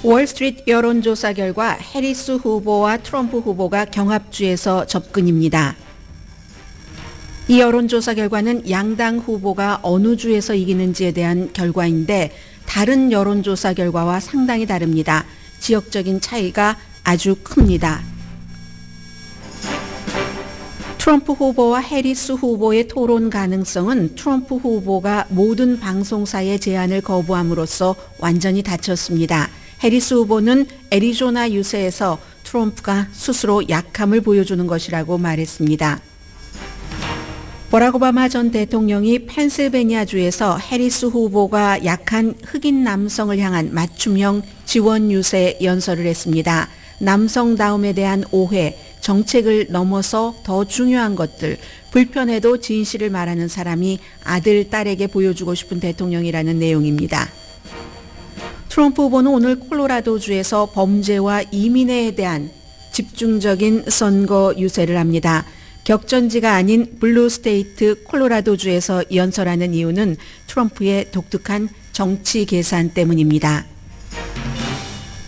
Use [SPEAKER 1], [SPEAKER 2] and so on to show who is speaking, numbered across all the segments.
[SPEAKER 1] 월스트리트 여론조사 결과 해리스 후보와 트럼프 후보가 경합주에서 접근입니다. 이 여론조사 결과는 양당 후보가 어느 주에서 이기는지에 대한 결과인데 다른 여론조사 결과와 상당히 다릅니다. 지역적인 차이가 아주 큽니다. 트럼프 후보와 해리스 후보의 토론 가능성은 트럼프 후보가 모든 방송사의 제안을 거부함으로써 완전히 닫혔습니다. 해리스 후보는 애리조나 유세에서 트럼프가 스스로 약함을 보여주는 것이라고 말했습니다. 버락 오바마 전 대통령이 펜실베니아주에서 해리스 후보가 약한 흑인 남성을 향한 맞춤형 지원 유세 연설을 했습니다. 남성다움에 대한 오해, 정책을 넘어서 더 중요한 것들, 불편해도 진실을 말하는 사람이 아들, 딸에게 보여주고 싶은 대통령이라는 내용입니다. 트럼프 후보는 오늘 콜로라도주에서 범죄와 이민에 대한 집중적인 선거 유세를 합니다. 격전지가 아닌 블루스테이트 콜로라도주에서 연설하는 이유는 트럼프의 독특한 정치 계산 때문입니다.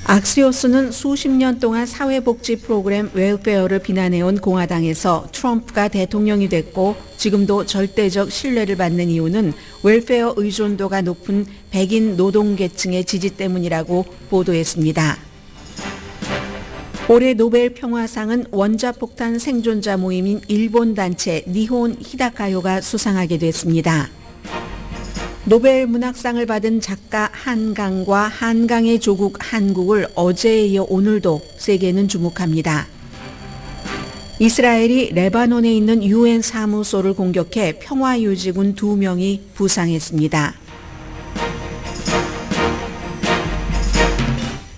[SPEAKER 1] 악시오스는 수십 년 동안 사회복지 프로그램 웰페어를 비난해온 공화당에서 트럼프가 대통령이 됐고 지금도 절대적 신뢰를 받는 이유는 웰페어 의존도가 높은 백인 노동계층의 지지 때문이라고 보도했습니다. 올해 노벨 평화상은 원자폭탄 생존자 모임인 일본 단체 니혼 히다카요가 수상하게 됐습니다. 노벨 문학상을 받은 작가 한강과 한강의 조국 한국을 어제에 이어 오늘도 세계는 주목합니다. 이스라엘이 레바논에 있는 UN 사무소를 공격해 평화유지군 2명이 부상했습니다.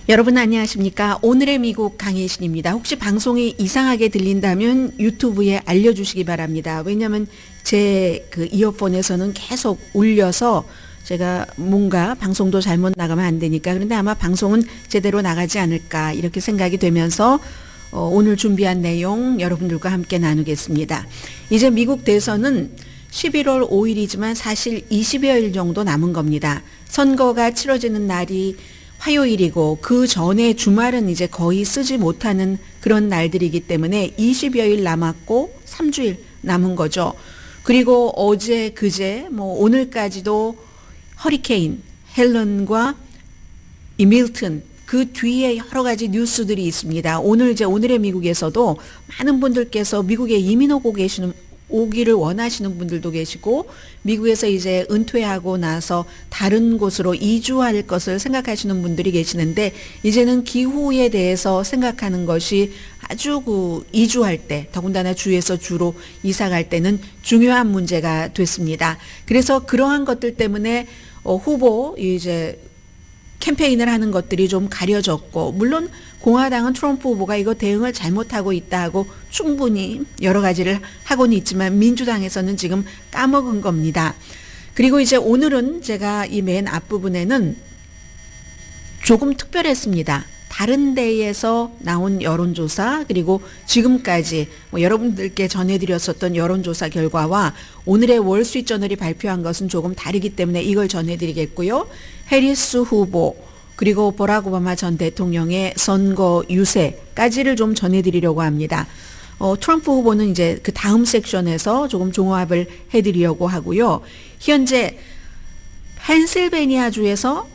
[SPEAKER 1] 여러분 안녕하십니까? 오늘의 미국 강혜신입니다. 혹시 방송이 이상하게 들린다면 유튜브에 알려주시기 바랍니다. 왜냐하면 제 이어폰에서는 계속 울려서 제가 뭔가 방송도 잘못 나가면 안 되니까. 그런데 아마 방송은 제대로 나가지 않을까 이렇게 생각이 되면서 오늘 준비한 내용 여러분들과 함께 나누겠습니다. 이제 미국 대선은 11월 5일이지만 사실 20여일 정도 남은 겁니다. 선거가 치러지는 날이 화요일이고 그 전에 주말은 이제 거의 쓰지 못하는 그런 날들이기 때문에 20여일 남았고 3주일 남은 거죠. 그리고 어제 그제 오늘까지도 허리케인 헬런과 이 밀튼 그 뒤에 여러 가지 뉴스들이 있습니다. 오늘의 미국에서도 많은 분들께서 미국에 이민 오기를 원하시는 분들도 계시고 미국에서 이제 은퇴하고 나서 다른 곳으로 이주할 것을 생각하시는 분들이 계시는데 이제는 기후에 대해서 생각하는 것이 아주 이주할 때 더군다나 주에서 주로 이사 갈 때는 중요한 문제가 됐습니다. 그래서 그러한 것들 때문에 후보 이제 캠페인을 하는 것들이 좀 가려졌고 물론 공화당은 트럼프 후보가 이거 대응을 잘못하고 있다 하고 충분히 여러 가지를 하고는 있지만 민주당에서는 지금 까먹은 겁니다. 그리고 이제 오늘은 제가 이 맨 앞부분에는 조금 특별했습니다. 다른 데에서 나온 여론조사 그리고 지금까지 여러분들께 전해드렸었던 여론조사 결과와 오늘의 월스트리트저널이 발표한 것은 조금 다르기 때문에 이걸 전해드리겠고요. 해리스 후보 그리고 버락 오바마 전 대통령의 선거 유세까지를 좀 전해드리려고 합니다. 트럼프 후보는 이제 그 다음 섹션에서 조금 종합을 해드리려고 하고요. 현재 펜실베니아주에서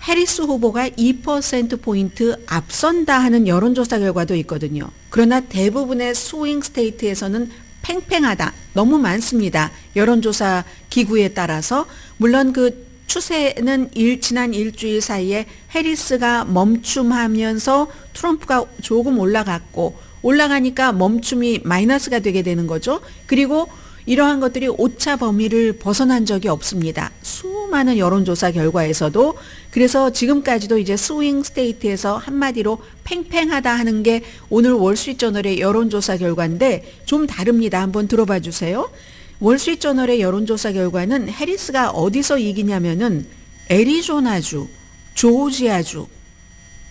[SPEAKER 1] 해리스 후보가 2%포인트 앞선다 하는 여론조사 결과도 있거든요. 그러나 대부분의 스윙 스테이트에서는 팽팽하다. 너무 많습니다. 여론조사 기구에 따라서. 물론 그 추세는 지난 일주일 사이에 해리스가 멈춤하면서 트럼프가 조금 올라가니까 멈춤이 마이너스가 되게 되는 거죠. 그리고 이러한 것들이 오차 범위를 벗어난 적이 없습니다. 수많은 여론조사 결과에서도. 그래서 지금까지도 이제 스윙 스테이트에서 한마디로 팽팽하다 하는 게 오늘 월스트리트저널의 여론조사 결과인데 좀 다릅니다. 한번 들어봐 주세요. 월스트리트저널의 여론조사 결과는 해리스가 어디서 이기냐면은 애리조나주, 조지아주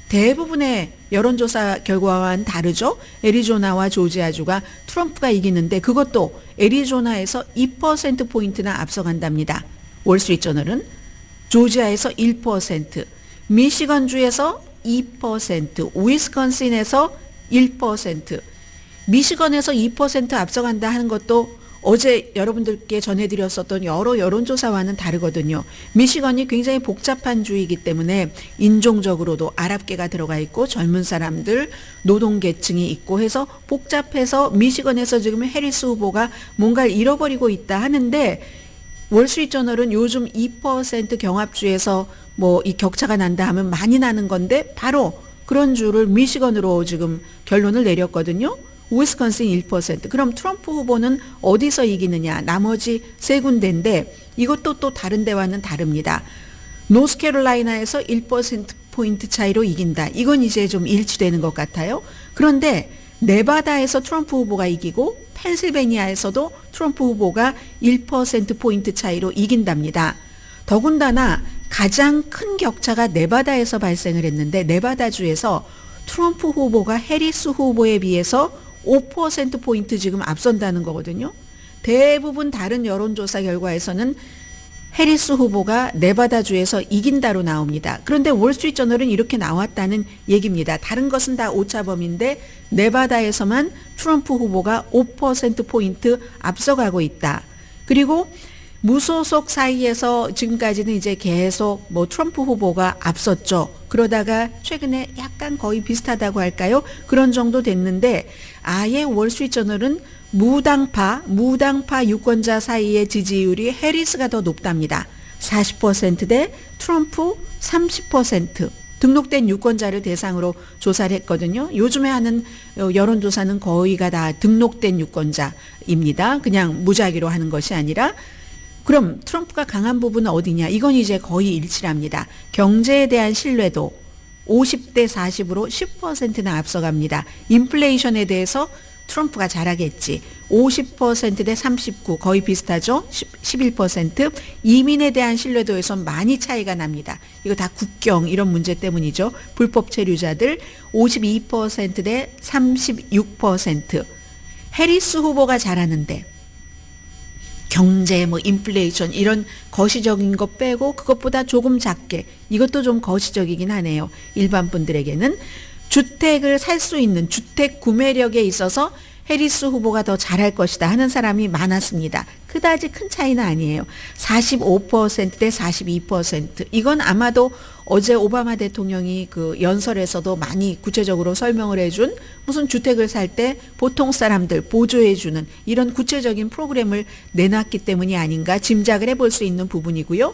[SPEAKER 1] 대부분의 여론조사 결과와는 다르죠. 애리조나와 조지아주가 트럼프가 이기는데 그것도 애리조나에서 2%포인트나 앞서간답니다. 월스트리트저널은 조지아에서 1%, 미시건주에서 2%, 위스콘신에서 1%, 미시건에서 2% 앞서간다 하는 것도 어제 여러분들께 전해드렸었던 여러 여론조사와는 다르거든요. 미시건이 굉장히 복잡한 주이기 때문에 인종적으로도 아랍계가 들어가 있고 젊은 사람들, 노동계층이 있고 해서 복잡해서 미시건에서 지금 해리스 후보가 뭔가를 잃어버리고 있다 하는데 월스트리트저널은 요즘 2% 경합주에서 뭐 이 격차가 난다 하면 많이 나는 건데 바로 그런 주를 미시건으로 지금 결론을 내렸거든요. 위스콘신 1%. 그럼 트럼프 후보는 어디서 이기느냐? 나머지 세 군데인데 이것도 또 다른 데와는 다릅니다. 노스캐롤라이나에서 1%포인트 차이로 이긴다. 이건 이제 좀 일치되는 것 같아요. 그런데 네바다에서 트럼프 후보가 이기고 펜실베니아에서도 트럼프 후보가 1%포인트 차이로 이긴답니다. 더군다나 가장 큰 격차가 네바다에서 발생을 했는데 네바다주에서 트럼프 후보가 해리스 후보에 비해서 5%포인트 지금 앞선다는 거거든요. 대부분 다른 여론조사 결과에서는 해리스 후보가 네바다주에서 이긴다로 나옵니다. 그런데 월스트리트저널은 이렇게 나왔다는 얘기입니다. 다른 것은 다 오차범위인데 네바다에서만 트럼프 후보가 5%포인트 앞서가고 있다. 그리고 무소속 사이에서 지금까지는 이제 계속 뭐 트럼프 후보가 앞섰죠. 그러다가 최근에 약간 거의 비슷하다고 할까요? 그런 정도 됐는데 아예 월스트리트저널은 무당파 유권자 사이의 지지율이 해리스가 더 높답니다. 40% 대 트럼프 30%. 등록된 유권자를 대상으로 조사를 했거든요. 요즘에 하는 여론조사는 거의가 다 등록된 유권자입니다. 그냥 무작위로 하는 것이 아니라 그럼 트럼프가 강한 부분은 어디냐? 이건 이제 거의 일치합니다. 경제에 대한 신뢰도 50대 40으로 10%나 앞서갑니다. 인플레이션에 대해서 트럼프가 잘하겠지. 50%대 39 거의 비슷하죠. 11%. 이민에 대한 신뢰도에선 많이 차이가 납니다. 이거 다 국경 이런 문제 때문이죠. 불법 체류자들 52%대 36%. 해리스 후보가 잘하는데 경제, 뭐 인플레이션 이런 거시적인 것 빼고 그것보다 조금 작게 이것도 좀 거시적이긴 하네요. 일반 분들에게는 주택을 살 수 있는 주택 구매력에 있어서 해리스 후보가 더 잘할 것이다 하는 사람이 많았습니다. 그다지 큰 차이는 아니에요. 45%대 42%. 이건 아마도 어제 오바마 대통령이 그 연설에서도 많이 구체적으로 설명을 해준 무슨 주택을 살 때 보통 사람들 보조해주는 이런 구체적인 프로그램을 내놨기 때문이 아닌가 짐작을 해볼 수 있는 부분이고요.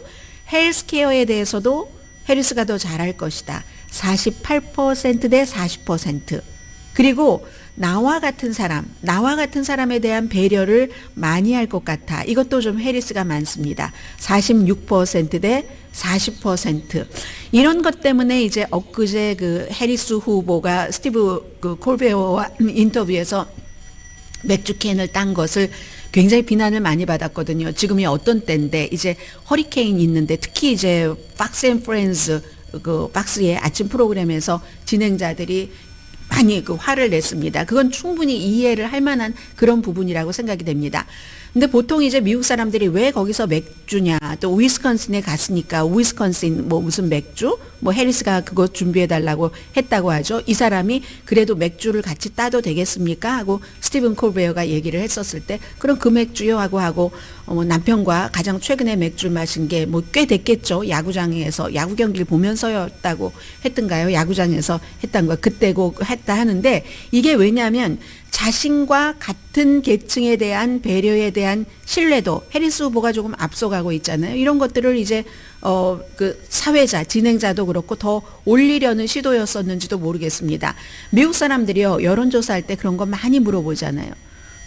[SPEAKER 1] 헬스케어에 대해서도 해리스가 더 잘할 것이다. 48%대 40%. 그리고 나와 같은 사람에 대한 배려를 많이 할 것 같아. 이것도 좀 해리스가 많습니다. 46%대 40%. 이런 것 때문에 이제 엊그제 그 해리스 후보가 스티브 그 콜베어와 인터뷰에서 맥주캔을 딴 것을 굉장히 비난을 많이 받았거든요. 지금이 어떤 때인데 이제 허리케인 있는데 특히 이제 박스 앤 프렌즈 그 박스의 아침 프로그램에서 진행자들이 많이 그 화를 냈습니다. 그건 충분히 이해를 할 만한 그런 부분이라고 생각이 됩니다. 근데 보통 이제 미국 사람들이 왜 거기서 맥주냐, 또 위스콘신에 갔으니까 위스콘신 뭐 무슨 맥주, 뭐 해리스가 그거 준비해 달라고 했다고 하죠. 이 사람이 그래도 맥주를 같이 따도 되겠습니까? 하고 스티븐 콜베어가 얘기를 했었을 때 그럼 그 맥주요 하고 남편과 가장 최근에 맥주를 마신 게 뭐 꽤 됐겠죠. 야구장에서 야구 경기를 보면서였다고 했던가요? 야구장에서 했던 거 그때고 했다 하는데 이게 왜냐하면 자신과 같은 계층에 대한 배려에 대한 신뢰도 해리스 후보가 조금 앞서가고 있잖아요. 이런 것들을 이제 그 사회자, 진행자도 그렇고 더 올리려는 시도였었는지도 모르겠습니다. 미국 사람들이요 여론조사할 때 그런 거 많이 물어보잖아요.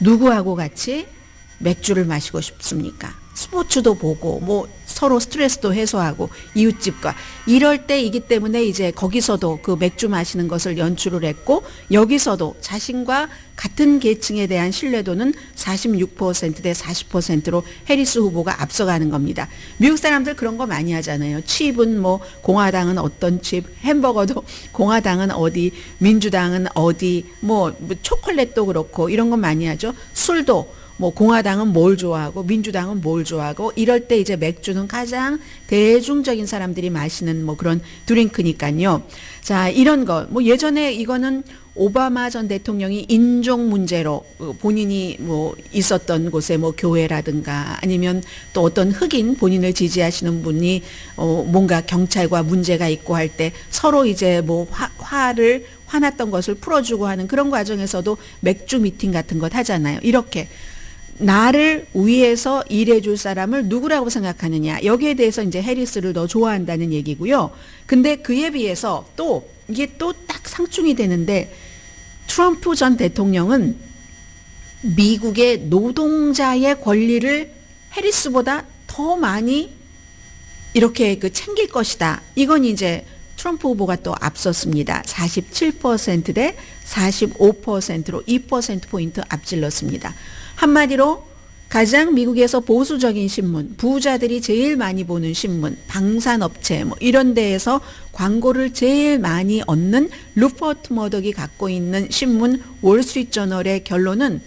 [SPEAKER 1] 누구하고 같이 맥주를 마시고 싶습니까? 스포츠도 보고 뭐 서로 스트레스도 해소하고 이웃집과 이럴 때이기 때문에 이제 거기서도 그 맥주 마시는 것을 연출을 했고 여기서도 자신과 같은 계층에 대한 신뢰도는 46%대 40%로 해리스 후보가 앞서가는 겁니다. 미국 사람들 그런 거 많이 하잖아요. 칩은 뭐 공화당은 어떤 칩, 햄버거도 공화당은 어디, 민주당은 어디, 뭐 초콜릿도 그렇고 이런 거 많이 하죠. 술도 뭐 공화당은 뭘 좋아하고 민주당은 뭘 좋아하고 이럴 때 이제 맥주는 가장 대중적인 사람들이 마시는 뭐 그런 드링크니까요. 자, 이런 거 뭐 예전에 이거는 오바마 전 대통령이 인종 문제로 본인이 뭐 있었던 곳에 뭐 교회라든가 아니면 또 어떤 흑인 본인을 지지하시는 분이 뭔가 경찰과 문제가 있고 할 때 서로 이제 뭐 화났던 것을 풀어주고 하는 그런 과정에서도 맥주 미팅 같은 것 하잖아요. 이렇게 나를 위해서 일해줄 사람을 누구라고 생각하느냐. 여기에 대해서 이제 해리스를 더 좋아한다는 얘기고요. 근데 그에 비해서 또 이게 또 딱 상충이 되는데 트럼프 전 대통령은 미국의 노동자의 권리를 해리스보다 더 많이 이렇게 챙길 것이다. 이건 이제 트럼프 후보가 또 앞섰습니다. 47% 대 45%로 2%포인트 앞질렀습니다. 한마디로 가장 미국에서 보수적인 신문, 부자들이 제일 많이 보는 신문, 방산업체 뭐 이런 데에서 광고를 제일 많이 얻는 루퍼트 머덕이 갖고 있는 신문 월스트리트저널의 결론은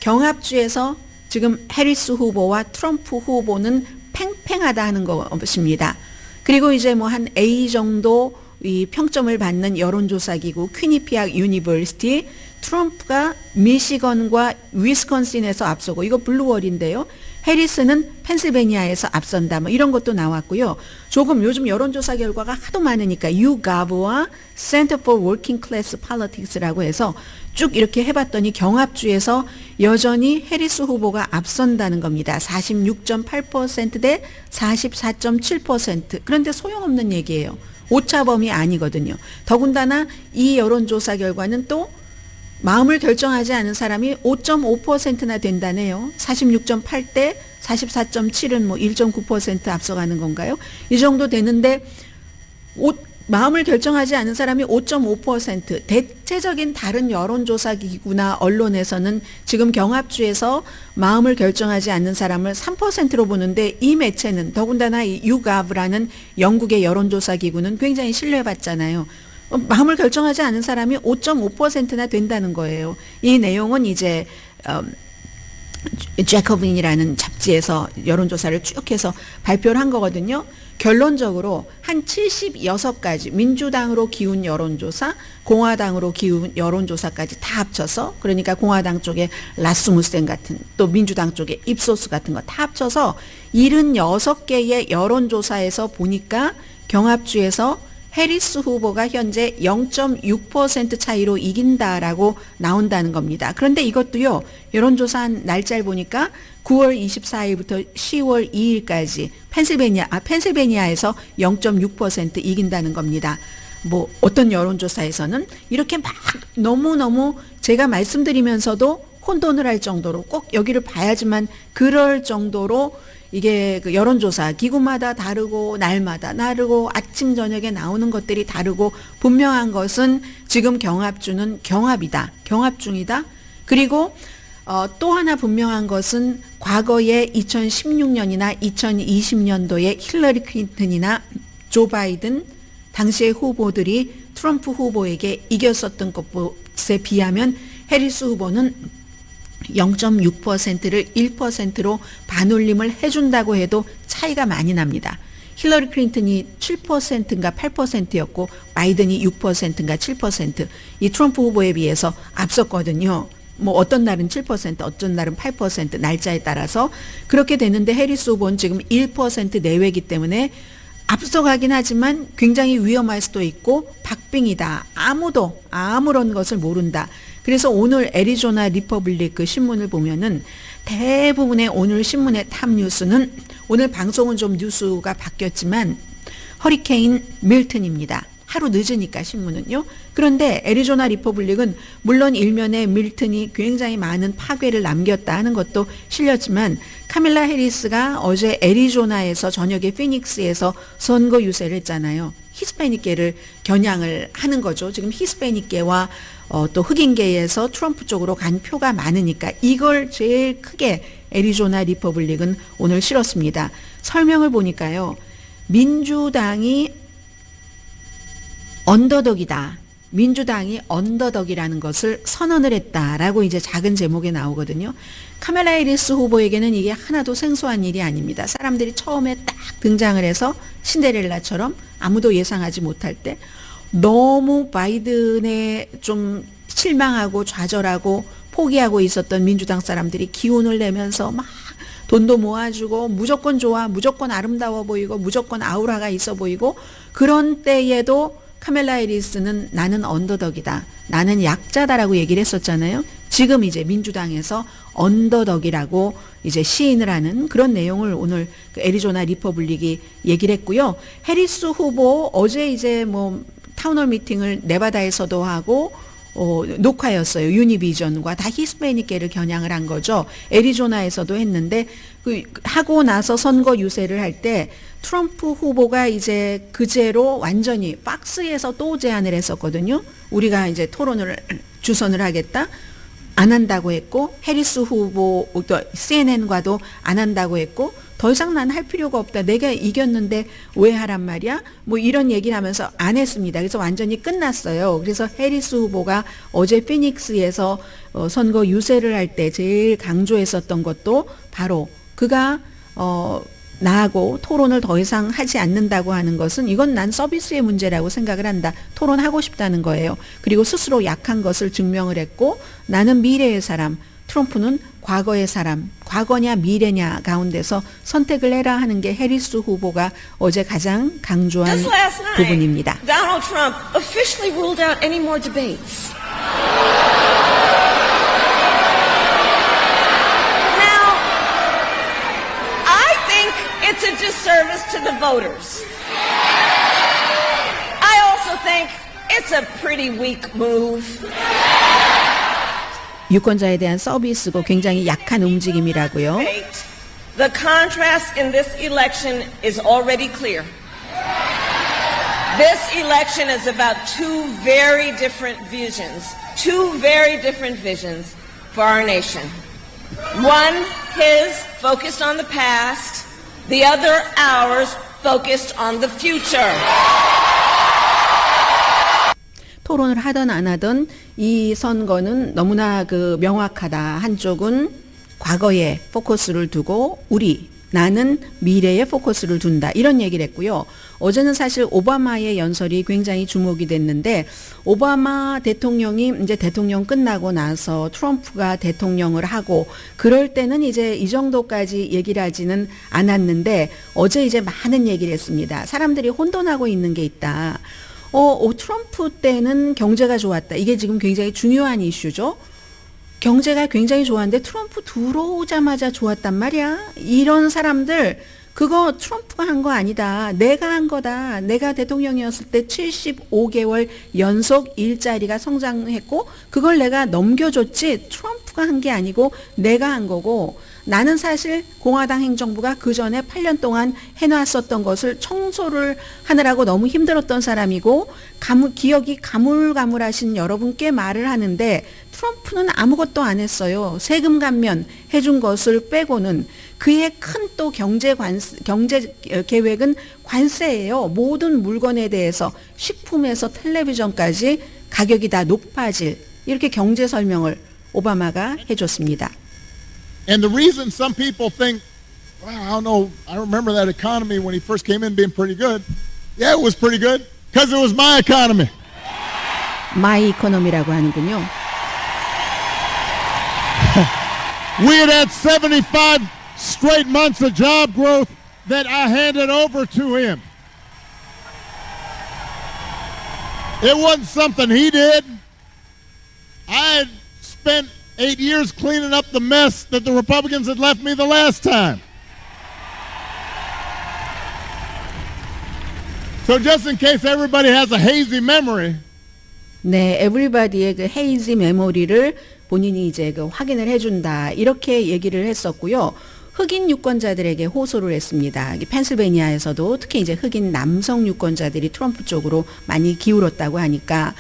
[SPEAKER 1] 경합주에서 지금 해리스 후보와 트럼프 후보는 팽팽하다 하는 것입니다. 그리고 이제 뭐 한 A 정도 이 평점을 받는 여론조사 기구 퀴니피악 유니버시티 트럼프가 미시건과 위스콘신에서 앞서고 이거 블루월인데요. 해리스는 펜실베니아에서 앞선다. 뭐 이런 것도 나왔고요. 조금 요즘 여론조사 결과가 하도 많으니까 YouGov와 Center for Working Class Politics라고 해서 쭉 이렇게 해봤더니 경합주에서 여전히 해리스 후보가 앞선다는 겁니다. 46.8% 대 44.7%. 그런데 소용없는 얘기예요. 오차범위 아니거든요. 더군다나 이 여론조사 결과는 또 마음을 결정하지 않은 사람이 5.5%나 된다네요. 46.8 대 44.7은 뭐 1.9% 앞서가는 건가요? 이 정도 되는데 마음을 결정하지 않은 사람이 5.5%. 대체적인 다른 여론조사 기구나 언론에서는 지금 경합주에서 마음을 결정하지 않는 사람을 3%로 보는데 이 매체는 더군다나 이 YouGov라는 영국의 여론조사 기구는 굉장히 신뢰받잖아요. 마음을 결정하지 않은 사람이 5.5%나 된다는 거예요. 이 내용은 이제 제커빈이라는 잡지에서 여론조사를 쭉 해서 발표를 한 거거든요. 결론적으로 한 76가지 민주당으로 기운 여론조사, 공화당으로 기운 여론조사까지 다 합쳐서 그러니까 공화당 쪽에 라스무센 같은 또 민주당 쪽에 입소스 같은 거 다 합쳐서 76개의 여론조사에서 보니까 경합주에서 해리스 후보가 현재 0.6% 차이로 이긴다라고 나온다는 겁니다. 그런데 이것도요. 여론조사한 날짜를 보니까 9월 24일부터 10월 2일까지 펜실베니아에서 0.6% 이긴다는 겁니다. 뭐 어떤 여론조사에서는 이렇게 막 너무너무 제가 말씀드리면서도 혼돈을 할 정도로 꼭 여기를 봐야지만 그럴 정도로 이게 그 여론조사 기구마다 다르고 날마다 다르고 아침 저녁에 나오는 것들이 다르고 분명한 것은 지금 경합주는 경합이다. 경합 중이다. 그리고 또 하나 분명한 것은 과거에 2016년이나 2020년도에 힐러리 클린턴이나 조 바이든 당시의 후보들이 트럼프 후보에게 이겼었던 것에 비하면 해리스 후보는 0.6%를 1%로 반올림을 해준다고 해도 차이가 많이 납니다. 힐러리 클린턴이 7%인가 8%였고 바이든이 6%인가 7%. 이 트럼프 후보에 비해서 앞섰거든요. 뭐 어떤 날은 7%, 어떤 날은 8% 날짜에 따라서 그렇게 되는데 해리스 후보는 지금 1% 내외이기 때문에 앞서가긴 하지만 굉장히 위험할 수도 있고 박빙이다. 아무도 아무런 것을 모른다. 그래서 오늘 애리조나 리퍼블릭 그 신문을 보면은 대부분의 오늘 신문의 탑 뉴스는 오늘 방송은 좀 뉴스가 바뀌었지만 허리케인 밀튼입니다. 하루 늦으니까 신문은요. 그런데 애리조나 리퍼블릭은 물론 일면에 밀튼이 굉장히 많은 파괴를 남겼다 하는 것도 실렸지만 카밀라 해리스가 어제 애리조나에서 저녁에 피닉스에서 선거 유세를 했잖아요. 히스패닉계를 겨냥을 하는 거죠. 지금 히스패닉계와 또 흑인계에서 트럼프 쪽으로 간 표가 많으니까 이걸 제일 크게 애리조나 리퍼블릭은 오늘 실었습니다. 설명을 보니까요. 민주당이 언더독이다. 민주당이 언더덕이라는 것을 선언을 했다라고 이제 작은 제목에 나오거든요. 카멜라 해리스 후보에게는 이게 하나도 생소한 일이 아닙니다. 사람들이 처음에 딱 등장을 해서 신데렐라처럼 아무도 예상하지 못할 때 너무 바이든에 좀 실망하고 좌절하고 포기하고 있었던 민주당 사람들이 기운을 내면서 막 돈도 모아주고 무조건 좋아, 무조건 아름다워 보이고 무조건 아우라가 있어 보이고 그런 때에도 카멜라 해리스는 나는 언더덕이다. 나는 약자다라고 얘기를 했었잖아요. 지금 이제 민주당에서 언더덕이라고 이제 시인을 하는 그런 내용을 오늘 그 애리조나 리퍼블릭이 얘기를 했고요. 해리스 후보 어제 이제 뭐 타운홀 미팅을 네바다에서도 하고 녹화였어요. 유니비전과 다 히스패닉계를 겨냥을 한 거죠. 애리조나에서도 했는데 그 하고 나서 선거 유세를 할 때 트럼프 후보가 이제 그제로 완전히 박스에서 또 제안을 했었거든요. 우리가 이제 토론을 주선을 하겠다. 안 한다고 했고 해리스 후보 또 CNN과도 안 한다고 했고 더 이상 난 할 필요가 없다. 내가 이겼는데 왜 하란 말이야? 뭐 이런 얘기를 하면서 안 했습니다. 그래서 완전히 끝났어요. 그래서 해리스 후보가 어제 피닉스에서 선거 유세를 할 때 제일 강조했었던 것도 바로 그가 나하고 토론을 더 이상 하지 않는다고 하는 것은 이건 난 서비스의 문제라고 생각을 한다. 토론하고 싶다는 거예요. 그리고 스스로 약한 것을 증명을 했고 나는 미래의 사람, 트럼프는 과거의 사람, 과거냐 미래냐 가운데서 선택을 해라 하는 게 해리스 후보가 어제 가장 강조한 부분입니다.
[SPEAKER 2] Donald Trump officially ruled out any more debates. It's a disservice to the voters. I also think it's a pretty weak move.
[SPEAKER 1] 유권자에 대한 서비스고 굉장히 약한 움직임이라고요.
[SPEAKER 2] The contrast in this election is already clear. This election is about two very different visions for our nation. One, his, focused on the past. The other, ours, focused on the future.
[SPEAKER 1] 토론을 하든 안 하든 이 선거는 너무나 그 명확하다. 한쪽은 과거에 포커스를 두고 나는 미래에 포커스를 둔다. 이런 얘기를 했고요. 어제는 사실 오바마의 연설이 굉장히 주목이 됐는데 오바마 대통령이 이제 대통령 끝나고 나서 트럼프가 대통령을 하고 그럴 때는 이제 이 정도까지 얘기를 하지는 않았는데 어제 이제 많은 얘기를 했습니다. 사람들이 혼돈하고 있는 게 있다. 트럼프 때는 경제가 좋았다. 이게 지금 굉장히 중요한 이슈죠. 경제가 굉장히 좋았는데 트럼프 들어오자마자 좋았단 말이야. 이런 사람들 그거 트럼프가 한 거 아니다. 내가 한 거다. 내가 대통령이었을 때 75개월 연속 일자리가 성장했고 그걸 내가 넘겨줬지 트럼프가 한 게 아니고 내가 한 거고 나는 사실 공화당 행정부가 그 전에 8년 동안 해놨었던 것을 청소를 하느라고 너무 힘들었던 사람이고 기억이 가물가물하신 여러분께 말을 하는데 트럼프는 아무것도 안 했어요. 세금 감면 해준 것을 빼고는 그의 큰 또 경제 계획은 관세예요. 모든 물건에 대해서 식품에서 텔레비전까지 가격이 다 높아질 이렇게 경제 설명을 오바마가 해줬습니다.
[SPEAKER 3] And the reason some people think, well, I don't know, I remember that economy when he first came in being pretty good. Yeah, it was pretty good because it was my economy.
[SPEAKER 1] 마이 이코노미라고 하는군요.
[SPEAKER 3] We had 75 straight months of job growth that I handed over to him. It wasn't something he did. I had spent 8 years cleaning up the mess that the Republicans had left me the last time. So just in case everybody has a hazy memory.
[SPEAKER 1] 네, 에브리바디의 그 헤이지 메모리를 본인이 이제 그 확인을 해준다. 이렇게 얘기를 했었고요. 흑인 유권자들에게 호소를 했습니다. 펜실베니아에서도 특히 이제 흑인 남성 유권자들이 트럼프 쪽으로 많이 기울었다고 하니까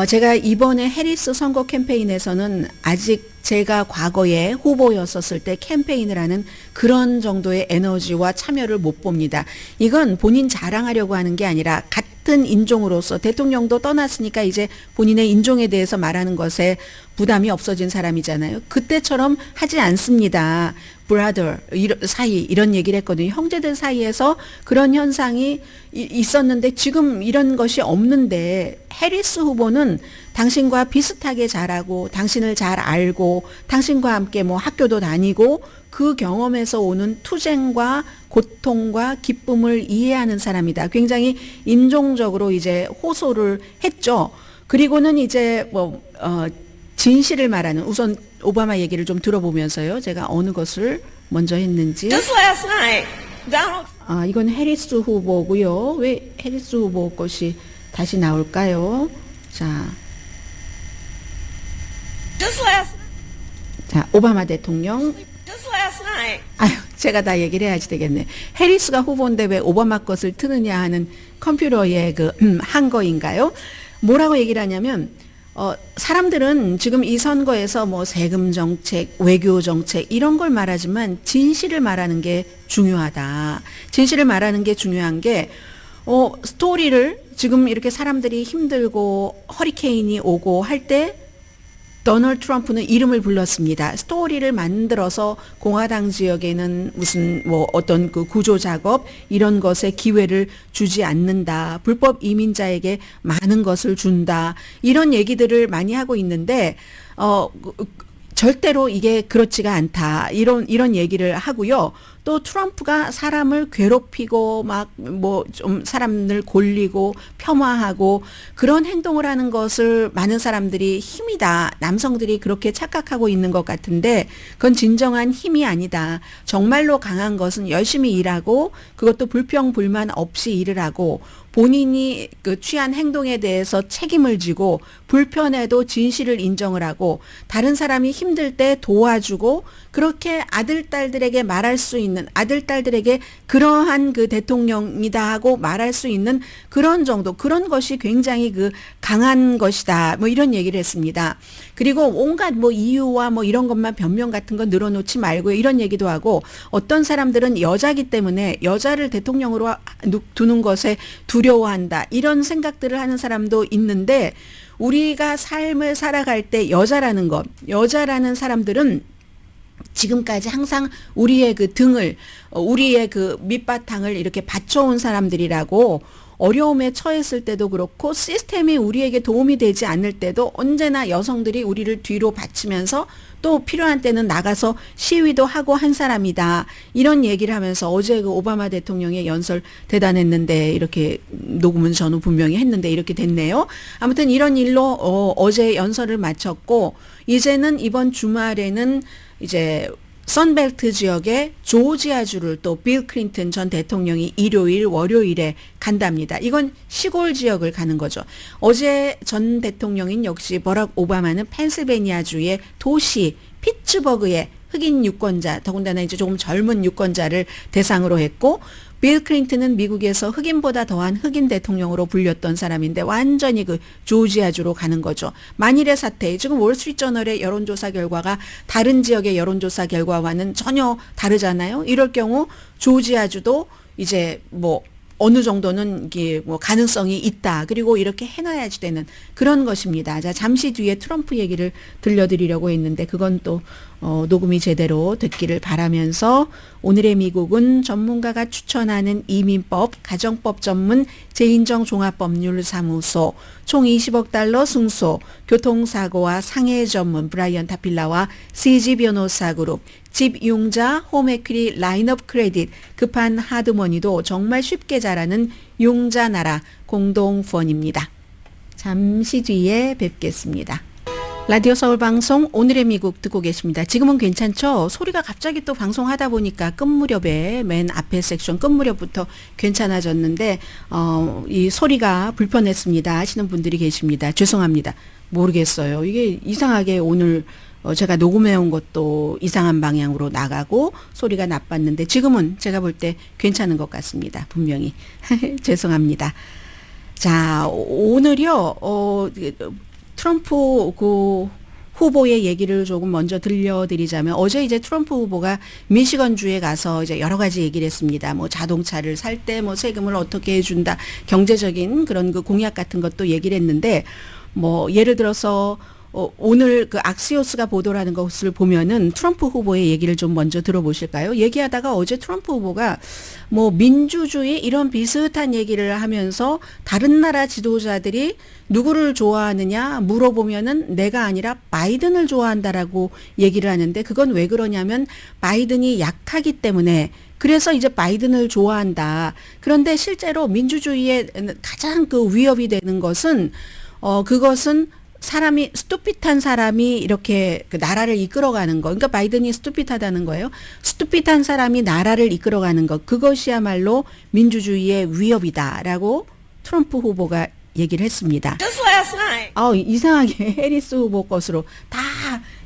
[SPEAKER 1] 제가 이번에 해리스 선거 캠페인에서는 아직 제가 과거에 후보였었을 때 캠페인을 하는 그런 정도의 에너지와 참여를 못 봅니다. 이건 본인 자랑하려고 하는 게 아니라 같은 인종으로서 대통령도 떠났으니까 이제 본인의 인종에 대해서 말하는 것에 부담이 없어진 사람이잖아요. 그때처럼 하지 않습니다. brother 사이 이런 얘기를 했거든요. 형제들 사이에서 그런 현상이 있었는데 지금 이런 것이 없는데 해리스 후보는 당신과 비슷하게 자라고 당신을 잘 알고 당신과 함께 뭐 학교도 다니고 그 경험에서 오는 투쟁과 고통과 기쁨을 이해하는 사람이다. 굉장히 인종적으로 이제 호소를 했죠. 그리고는 이제 진실을 말하는 우선 오바마 얘기를 좀 들어보면서요. 제가 어느 것을 먼저 했는지.
[SPEAKER 2] Just last night, Donald
[SPEAKER 1] 이건 해리스 후보고요. 왜 해리스 후보 것이 다시 나올까요? 자, 오바마 대통령.
[SPEAKER 2] just last night.
[SPEAKER 1] 제가 다 얘기를 해야지 되겠네. 해리스가 후보인데 왜 오바마 것을 트느냐 하는 컴퓨터의 한 거인가요? 뭐라고 얘기를 하냐면, 사람들은 지금 이 선거에서 뭐 세금 정책, 외교 정책 이런 걸 말하지만 진실을 말하는 게 중요하다. 진실을 말하는 게 중요한 게, 스토리를 지금 이렇게 사람들이 힘들고 허리케인이 오고 할 때 도널드 트럼프는 이름을 불렀습니다. 스토리를 만들어서 공화당 지역에는 무슨 어떤 그 구조 작업 이런 것에 기회를 주지 않는다. 불법 이민자에게 많은 것을 준다. 이런 얘기들을 많이 하고 있는데 절대로 이게 그렇지가 않다. 이런 얘기를 하고요. 또 트럼프가 사람을 괴롭히고 막 좀 사람을 골리고 폄하하고 그런 행동을 하는 것을 많은 사람들이 힘이다. 남성들이 그렇게 착각하고 있는 것 같은데 그건 진정한 힘이 아니다. 정말로 강한 것은 열심히 일하고 그것도 불평 불만 없이 일을 하고 본인이 그 취한 행동에 대해서 책임을 지고 불편해도 진실을 인정을 하고 다른 사람이 힘들 때 도와주고 그렇게 아들, 딸들에게 말할 수 있는 아들, 딸들에게 그러한 그 대통령이다 하고 말할 수 있는 그런 정도, 그런 것이 굉장히 그 강한 것이다. 뭐 이런 얘기를 했습니다. 그리고 온갖 이유와 이런 것만 변명 같은 거 늘어놓지 말고 이런 얘기도 하고 어떤 사람들은 여자기 때문에 여자를 대통령으로 두는 것에 두려워한다. 이런 생각들을 하는 사람도 있는데 우리가 삶을 살아갈 때 여자라는 사람들은 지금까지 항상 우리의 그 등을, 우리의 그 밑바탕을 이렇게 받쳐온 사람들이라고 어려움에 처했을 때도 그렇고 시스템이 우리에게 도움이 되지 않을 때도 언제나 여성들이 우리를 뒤로 받치면서 또 필요한 때는 나가서 시위도 하고 한 사람이다. 이런 얘기를 하면서 어제 그 오바마 대통령의 연설 대단했는데 이렇게 녹음은 저는 분명히 했는데 이렇게 됐네요. 아무튼 이런 일로 어제 연설을 마쳤고 이제는 이번 주말에는 이제 선벨트 지역의 조지아주를 또 빌 클린턴 전 대통령이 일요일, 월요일에 간답니다. 이건 시골 지역을 가는 거죠. 어제 전 대통령인 역시 버락 오바마는 펜실베니아주의 도시 피츠버그의 흑인 유권자, 더군다나 이제 조금 젊은 유권자를 대상으로 했고 빌 클린턴은 미국에서 흑인보다 더한 흑인 대통령으로 불렸던 사람인데 완전히 그 조지아주로 가는 거죠. 만일의 사태, 지금 월스트리트저널의 여론조사 결과가 다른 지역의 여론조사 결과와는 전혀 다르잖아요. 이럴 경우 조지아주도 이제 어느 정도는 이게 가능성이 있다. 그리고 이렇게 해놔야지 되는 그런 것입니다. 자, 잠시 뒤에 트럼프 얘기를 들려드리려고 했는데 그건 또 녹음이 제대로 됐기를 바라면서 오늘의 미국은 전문가가 추천하는 이민법, 가정법 전문 재인정 종합법률사무소, 총 20억 달러 승소, 교통사고와 상해 전문 브라이언 타필라와 CG 변호사 그룹, 집융자 홈에퀴리 라인업 크레딧, 급한 하드머니도 정말 쉽게 자라는 융자나라 공동펀입니다. 잠시 뒤에 뵙겠습니다. 라디오 서울 방송 오늘의 미국 듣고 계십니다. 지금은 괜찮죠? 소리가 갑자기 또 방송하다 보니까 끝 무렵에 맨 앞에 섹션 끝 무렵부터 괜찮아졌는데 이 소리가 불편했습니다 하시는 분들이 계십니다. 죄송합니다. 모르겠어요. 이게 이상하게 오늘 제가 녹음해온 것도 이상한 방향으로 나가고 소리가 나빴는데 지금은 제가 볼 때 괜찮은 것 같습니다. 분명히. 죄송합니다. 자, 오늘요. 트럼프 그 후보의 얘기를 조금 먼저 들려드리자면 어제 이제 트럼프 후보가 미시건주에 가서 이제 여러 가지 얘기를 했습니다. 뭐 자동차를 살 때 뭐 세금을 어떻게 해준다, 경제적인 그런 그 공약 같은 것도 얘기를 했는데 뭐 예를 들어서 오늘 그 악시오스가 보도라는 것을 보면은 트럼프 후보의 얘기를 좀 먼저 들어보실까요? 얘기하다가 어제 트럼프 후보가 뭐 민주주의 이런 비슷한 얘기를 하면서 다른 나라 지도자들이 누구를 좋아하느냐 물어보면은 내가 아니라 바이든을 좋아한다라고 얘기를 하는데 그건 왜 그러냐면 바이든이 약하기 때문에 그래서 이제 바이든을 좋아한다. 그런데 실제로 민주주의의 가장 그 위협이 되는 것은 그것은 사람이 스투핏한 사람이 이렇게 그 나라를 이끌어가는 거. 그러니까 바이든이 스투핏하다는 거예요. 스투핏한 사람이 나라를 이끌어가는 것. 그것이야말로 민주주의의 위협이다라고 트럼프 후보가 얘기를 했습니다.
[SPEAKER 2] Just last night.
[SPEAKER 1] 이상하게 해리스 후보 것으로 다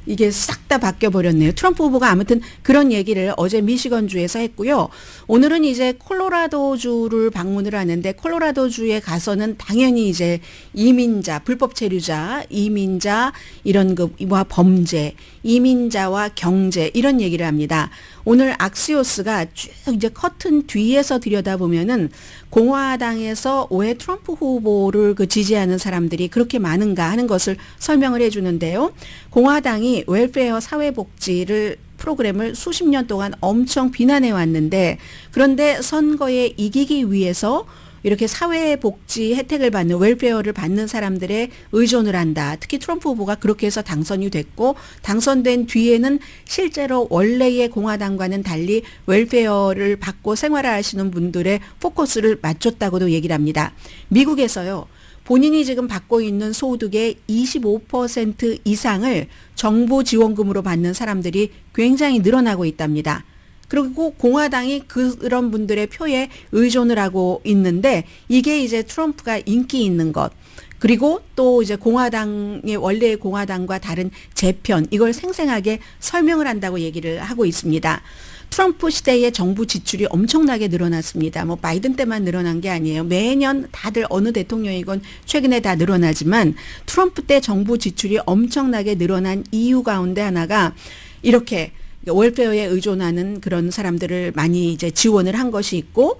[SPEAKER 1] 이게 싹 다 바뀌어 버렸네요. 트럼프 후보가 아무튼 그런 얘기를 어제 미시건주에서 했고요. 오늘은 이제 콜로라도주를 방문을 하는데 콜로라도주에 가서는 당연히 이제 이민자, 불법 체류자, 이민자 이런 거와 범죄, 이민자와 경제 이런 얘기를 합니다. 오늘 악시오스가 쭉 이제 커튼 뒤에서 들여다보면은 공화당에서 왜 트럼프 후보를 그 지지하는 사람들이 그렇게 많은가 하는 것을 설명을 해주는데요. 공화당이 웰페어 사회복지를 프로그램을 수십 년 동안 엄청 비난해 왔는데 그런데 선거에 이기기 위해서 이렇게 사회복지 혜택을 받는 웰페어를 받는 사람들의 의존을 한다. 특히 트럼프 후보가 그렇게 해서 당선이 됐고 당선된 뒤에는 실제로 원래의 공화당과는 달리 웰페어를 받고 생활하시는 분들의 포커스를 맞췄다고도 얘기를 합니다. 미국에서요. 본인이 지금 받고 있는 소득의 25% 이상을 정부 지원금으로 받는 사람들이 굉장히 늘어나고 있답니다. 그리고 공화당이 그런 분들의 표에 의존을 하고 있는데 이게 이제 트럼프가 인기 있는 것. 그리고 또 이제 공화당의 원래의 공화당과 다른 재편 이걸 생생하게 설명을 한다고 얘기를 하고 있습니다. 트럼프 시대에 정부 지출이 엄청나게 늘어났습니다. 뭐 바이든 때만 늘어난 게 아니에요. 매년 다들 어느 대통령이건 최근에 다 늘어나지만 트럼프 때 정부 지출이 엄청나게 늘어난 이유 가운데 하나가 이렇게 웰페어에 의존하는 그런 사람들을 많이 이제 지원을 한 것이 있고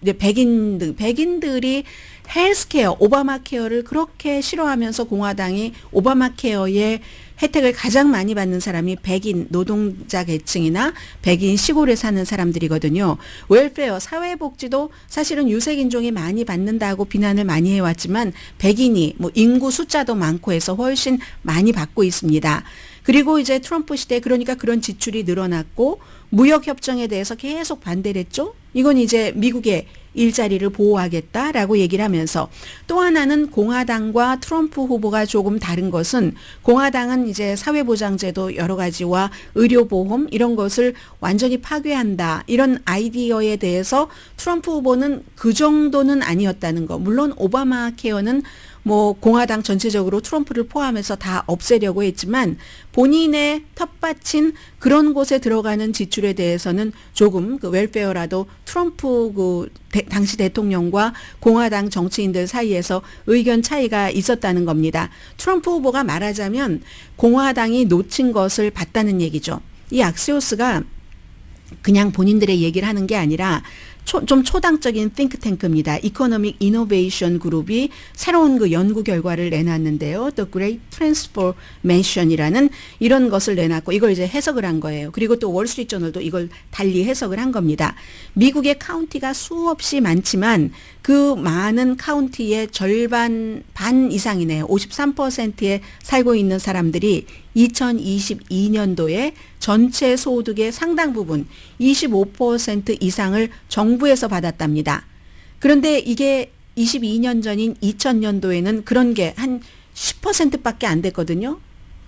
[SPEAKER 1] 이제 백인들이 헬스케어, 오바마 케어를 그렇게 싫어하면서 공화당이 오바마 케어의 혜택을 가장 많이 받는 사람이 백인 노동자 계층이나 백인 시골에 사는 사람들이거든요. 웰페어, 사회복지도 사실은 유색인종이 많이 받는다고 비난을 많이 해왔지만 백인이 뭐 인구 숫자도 많고 해서 훨씬 많이 받고 있습니다. 그리고 이제 트럼프 시대 그러니까 그런 지출이 늘어났고 무역협정에 대해서 계속 반대를 했죠. 이건 이제 미국의 일자리를 보호하겠다라고 얘기를 하면서 또 하나는 공화당과 트럼프 후보가 조금 다른 것은 공화당은 이제 사회보장제도 여러 가지와 의료보험 이런 것을 완전히 파괴한다. 이런 아이디어에 대해서 트럼프 후보는 그 정도는 아니었다는 거. 물론 오바마 케어는 뭐 공화당 전체적으로 트럼프를 포함해서 다 없애려고 했지만 본인의 텃밭인 그런 곳에 들어가는 지출에 대해서는 조금 그 웰페어라도 트럼프 그 당시 대통령과 공화당 정치인들 사이에서 의견 차이가 있었다는 겁니다. 트럼프 후보가 말하자면 공화당이 놓친 것을 봤다는 얘기죠. 이 악시오스가 그냥 본인들의 얘기를 하는 게 아니라 좀 초당적인 띵크탱크입니다. 이코노믹 이노베이션 그룹이 새로운 그 연구 결과를 내놨는데요. The Great Transformation이라는 이런 것을 내놨고 이걸 이제 해석을 한 거예요. 그리고 또 월스트리트저널도 이걸 달리 해석을 한 겁니다. 미국의 카운티가 수없이 많지만 그 많은 카운티의 절반 반 이상이네요. 53%에 살고 있는 사람들이 2022년도에 전체 소득의 상당 부분 25% 이상을 정부에서 받았답니다. 그런데 이게 22년 전인 2000년도에는 그런 게 한 10%밖에 안 됐거든요.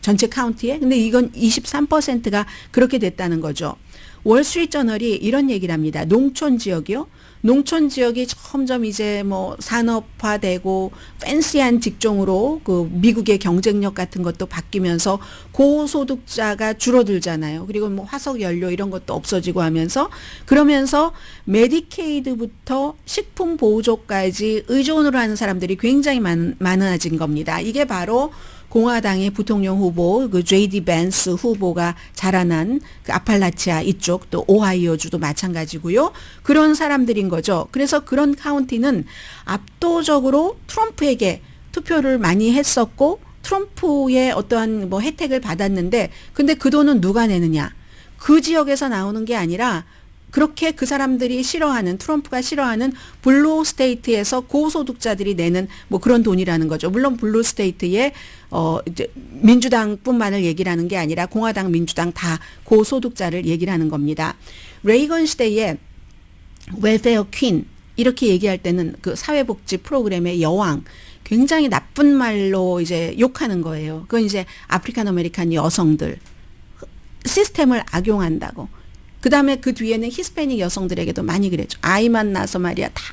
[SPEAKER 1] 전체 카운티에. 근데 이건 23%가 그렇게 됐다는 거죠. 월스트리트저널이 이런 얘기를 합니다. 농촌 지역이요. 농촌 지역이 점점 이제 뭐 산업화되고 팬시한 직종으로 그 미국의 경쟁력 같은 것도 바뀌면서 고소득자가 줄어들잖아요. 그리고 뭐 화석 연료 이런 것도 없어지고 하면서 그러면서 메디케이드부터 식품 보조까지 의존으로 하는 사람들이 굉장히 많아진 겁니다. 이게 바로 공화당의 부통령 후보 그 J.D. 벤스 후보가 자라난 그 아팔라치아 이쪽 또 오하이오주도 마찬가지고요. 그런 사람들인 거죠. 그래서 그런 카운티는 압도적으로 트럼프에게 투표를 많이 했었고 트럼프의 어떠한 뭐 혜택을 받았는데 근데 그 돈은 누가 내느냐? 그 지역에서 나오는 게 아니라 그렇게 그 사람들이 싫어하는 트럼프가 싫어하는 블루 스테이트에서 고소득자들이 내는 뭐 그런 돈이라는 거죠. 물론 블루 스테이트의 이제 민주당뿐만을 얘기를 하는 게 아니라 공화당, 민주당 다 고소득자를 얘기를 하는 겁니다. 레이건 시대에 웰페어 퀸 이렇게 얘기할 때는 그 사회복지 프로그램의 여왕 굉장히 나쁜 말로 이제 욕하는 거예요. 그건 이제 아프리칸 아메리칸 여성들 시스템을 악용한다고. 그 다음에 그 뒤에는 히스패닉 여성들에게도 많이 그랬죠. 아이만 낳아서 말이야 다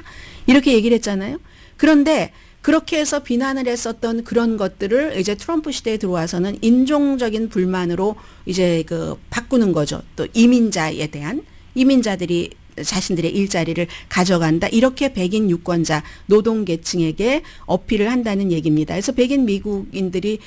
[SPEAKER 1] 이렇게 얘기를 했잖아요. 그런데 그렇게 해서 비난을 했었던 그런 것들을 이제 트럼프 시대에 들어와서는 인종적인 불만으로 이제 그 바꾸는 거죠. 또 이민자에 대한 이민자들이 자신들의 일자리를 가져간다. 이렇게 백인 유권자 노동계층에게 어필을 한다는 얘기입니다. 그래서 백인 미국인들이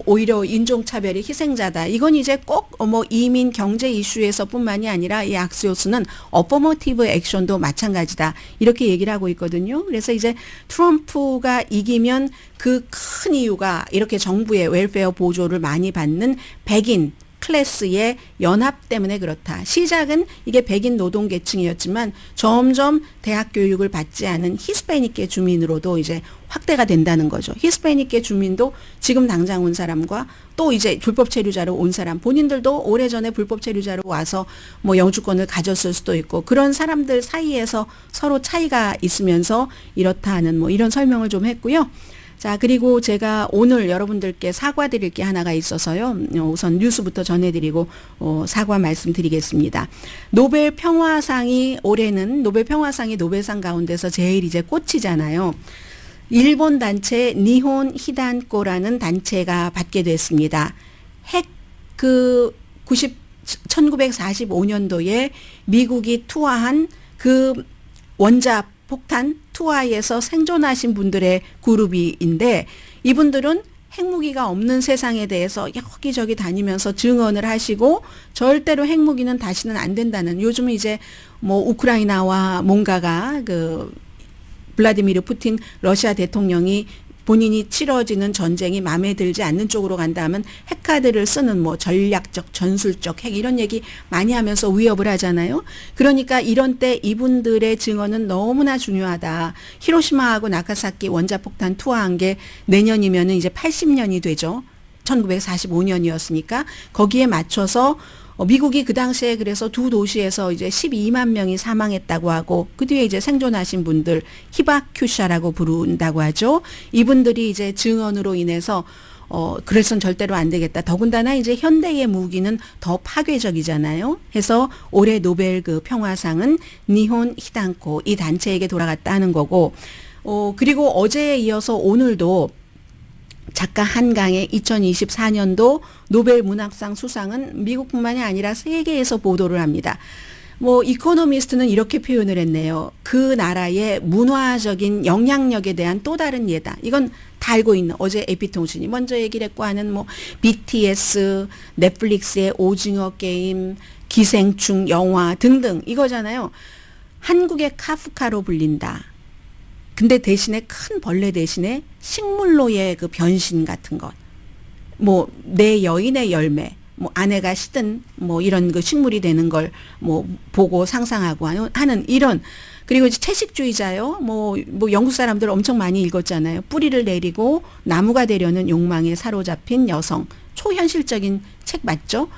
[SPEAKER 1] 오히려 인종차별의 희생자다. 이건 이제 꼭 뭐 이민 경제 이슈에서뿐만이 아니라 이 악시오스는 어퍼머티브 액션도 마찬가지다. 이렇게 얘기를 하고 있거든요. 그래서 이제 트럼프가 이기면 그 큰 이유가 이렇게 정부의 웰페어 보조를 많이 받는 백인 클래스의 연합 때문에 그렇다. 시작은 이게 백인 노동계층이었지만 점점 대학 교육을 받지 않은 히스패닉계 주민으로도 이제 확대가 된다는 거죠. 히스패닉계 주민도 지금 당장 온 사람과 또 이제 불법 체류자로 온 사람 본인들도 오래전에 불법 체류자로 와서 뭐 영주권을 가졌을 수도 있고 그런 사람들 사이에서 서로 차이가 있으면서 이렇다 하는 뭐 이런 설명을 좀 했고요. 자, 그리고 제가 오늘 여러분들께 사과드릴 게 하나가 있어서요. 우선 뉴스부터 전해드리고 사과 말씀드리겠습니다. 노벨 평화상이 올해는 노벨 평화상이 노벨상 가운데서 제일 이제 꽃이잖아요. 일본 단체 니혼 히단코라는 단체가 받게 됐습니다. 1945년도에 미국이 투하한 그 원자 폭탄 투하에서 생존하신 분들의 그룹인데 이분들은 핵무기가 없는 세상에 대해서 여기저기 다니면서 증언을 하시고 절대로 핵무기는 다시는 안 된다는 요즘은 이제 뭐 우크라이나와 뭔가가 그 블라디미르 푸틴 러시아 대통령이 본인이 치러지는 전쟁이 마음에 들지 않는 쪽으로 간다면 핵카드를 쓰는 뭐 전략적, 전술적 핵 이런 얘기 많이 하면서 위협을 하잖아요. 그러니까 이런 때 이분들의 증언은 너무나 중요하다. 히로시마하고 나가사키 원자폭탄 투하한 게 내년이면 이제 80년이 되죠. 1945년이었으니까 거기에 맞춰서 미국이 그 당시에 그래서 두 도시에서 이제 12만 명이 사망했다고 하고 그 뒤에 이제 생존하신 분들 히바큐샤라고 부른다고 하죠. 이분들이 이제 증언으로 인해서 그래선 절대로 안 되겠다. 더군다나 이제 현대의 무기는 더 파괴적이잖아요. 해서 올해 노벨 그 평화상은 니혼 히단코 이 단체에게 돌아갔다 하는 거고 그리고 어제에 이어서 오늘도 작가 한강의 2024년도 노벨 문학상 수상은 미국뿐만이 아니라 세계에서 보도를 합니다. 뭐 이코노미스트는 이렇게 표현을 했네요. 그 나라의 문화적인 영향력에 대한 또 다른 예다. 이건 다 알고 있는 어제 AP통신이 먼저 얘기를 했고 하는 뭐 BTS, 넷플릭스의 오징어 게임, 기생충 영화 등등 이거잖아요. 한국의 카프카로 불린다. 근데 대신에 큰 벌레 대신에 식물로의 그 변신 같은 것. 뭐 내 여인의 열매. 뭐 아내가 시든 뭐 이런 그 식물이 되는 걸 뭐 보고 상상하고 하는 이런 그리고 이제 채식주의자요. 뭐 영국 사람들 엄청 많이 읽었잖아요. 뿌리를 내리고 나무가 되려는 욕망에 사로잡힌 여성. 초현실적인 책 맞죠?